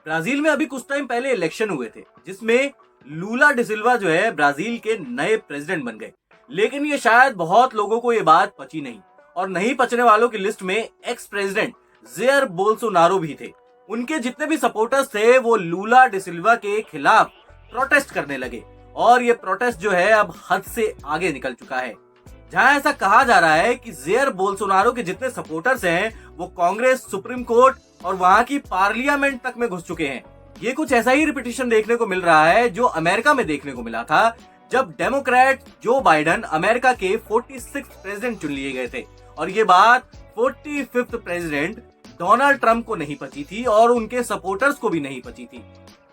Brazil में अभी कुछ टाइम पहले इलेक्शन हुए थे जिसमें लूला डिसिल्वा जो है ब्राजील के नए प्रेसिडेंट बन गए। लेकिन ये शायद बहुत लोगों को ये बात पची नहीं, और नहीं पचने वालों की लिस्ट में एक्स प्रेसिडेंट जेयर बोल्सोनारो भी थे। उनके जितने भी सपोर्टर्स थे वो लूला डिसिल्वा के खिलाफ प्रोटेस्ट करने लगे, और ये प्रोटेस्ट जो है अब हद से आगे निकल चुका है। जहां ऐसा कहा जा रहा है कि जेयर बोल्सोनारो के जितने सपोर्टर्स हैं वो कांग्रेस, सुप्रीम कोर्ट और वहां की पार्लियामेंट तक में घुस चुके हैं। ये कुछ ऐसा ही रिपीटिशन देखने को मिल रहा है जो अमेरिका में देखने को मिला था, जब डेमोक्रेट जो बाइडेन अमेरिका के 46 प्रेसिडेंट चुन लिए गए थे, और ये बात 45th प्रेसिडेंट डोनाल्ड ट्रंप को नहीं पची थी और उनके सपोर्टर्स को भी नहीं पची थी।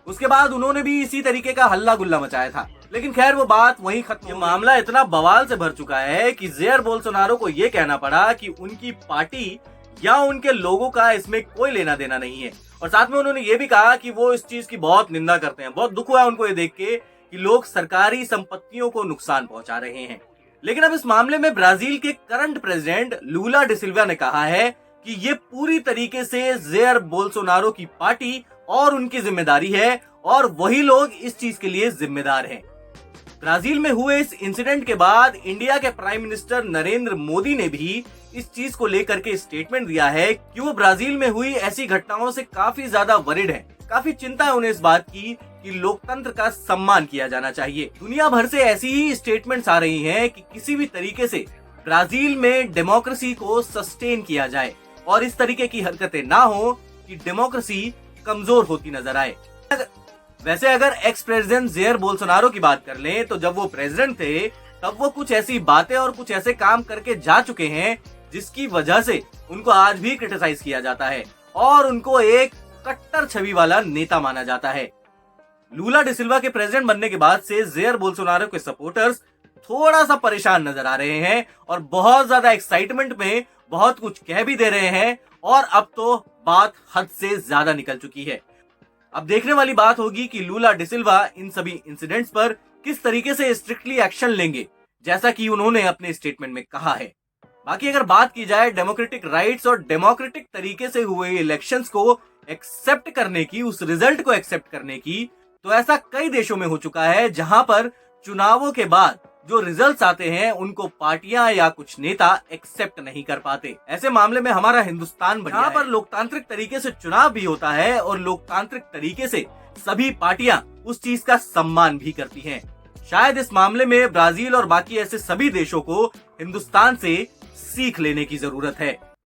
उसके बाद उन्होंने भी इसी तरीके का हल्ला गुल्ला मचाया था, लेकिन खैर वो बात वहीं खत्म। ये मामला इतना बवाल से भर चुका है कि जेयर बोल्सोनारो को ये कहना पड़ा कि उनकी पार्टी या उनके लोगों का इसमें कोई लेना देना नहीं है, और साथ में उन्होंने ये भी कहा कि वो इस चीज की बहुत निंदा करते हैं। बहुत दुख हुआ उनको ये देख के कि लोग सरकारी संपत्तियों को नुकसान पहुंचा रहे हैं। लेकिन अब इस मामले में ब्राजील के करंट प्रेसिडेंट लूला डिसिल्वा ने कहा है कि ये पूरी तरीके से जेयर बोल्सोनारो की पार्टी और उनकी जिम्मेदारी है, और वही लोग इस चीज के लिए जिम्मेदार हैं। ब्राजील में हुए इस इंसिडेंट के बाद इंडिया के प्राइम मिनिस्टर नरेंद्र मोदी ने भी इस चीज को लेकर के स्टेटमेंट दिया है कि वो ब्राजील में हुई ऐसी घटनाओं से काफी ज्यादा वरिड है। काफी चिंता है उन्हें इस बात की कि लोकतंत्र का सम्मान किया जाना चाहिए। दुनिया भर से ऐसी ही स्टेटमेंट्स आ रही हैं कि किसी भी तरीके से ब्राजील में डेमोक्रेसी को सस्टेन किया जाए और इस तरीके की हरकतें ना हो कि डेमोक्रेसी कमजोर होती नजर आए। वैसे अगर एक्स प्रेसिडेंट जेयर बोल्सोनारो की बात कर लें तो जब वो प्रेसिडेंट थे तब वो कुछ ऐसी बातें और कुछ ऐसे काम करके जा चुके हैं जिसकी वजह से उनको आज भी क्रिटिसाइज किया जाता है और उनको एक कट्टर छवि वाला नेता माना जाता है। लूला डिसिल्वा के प्रेसिडेंट बनने के बाद से जेयर बोल्सोनारो के सपोर्टर्स थोड़ा सा परेशान नजर आ रहे हैं और बहुत ज्यादा एक्साइटमेंट में बहुत कुछ कह भी दे रहे हैं, और अब तो बात हद से ज्यादा निकल चुकी है। अब देखने वाली बात होगी कि लूला डिसिल्वा इन सभी इंसिडेंट्स पर किस तरीके से स्ट्रिक्टली एक्शन लेंगे, जैसा कि उन्होंने अपने स्टेटमेंट में कहा है। बाकी अगर बात की जाए डेमोक्रेटिक राइट्स और डेमोक्रेटिक तरीके से हुए इलेक्शंस को एक्सेप्ट करने की, उस रिजल्ट को एक्सेप्ट करने की, तो ऐसा कई देशों में हो चुका है जहां पर चुनावों के बाद जो रिजल्ट्स आते हैं उनको पार्टियां या कुछ नेता एक्सेप्ट नहीं कर पाते। ऐसे मामले में हमारा हिंदुस्तान जहां पर लोकतांत्रिक तरीके से चुनाव भी होता है और लोकतांत्रिक तरीके से सभी पार्टियां उस चीज का सम्मान भी करती हैं। शायद इस मामले में ब्राजील और बाकी ऐसे सभी देशों को हिंदुस्तान से सीख लेने की जरूरत है।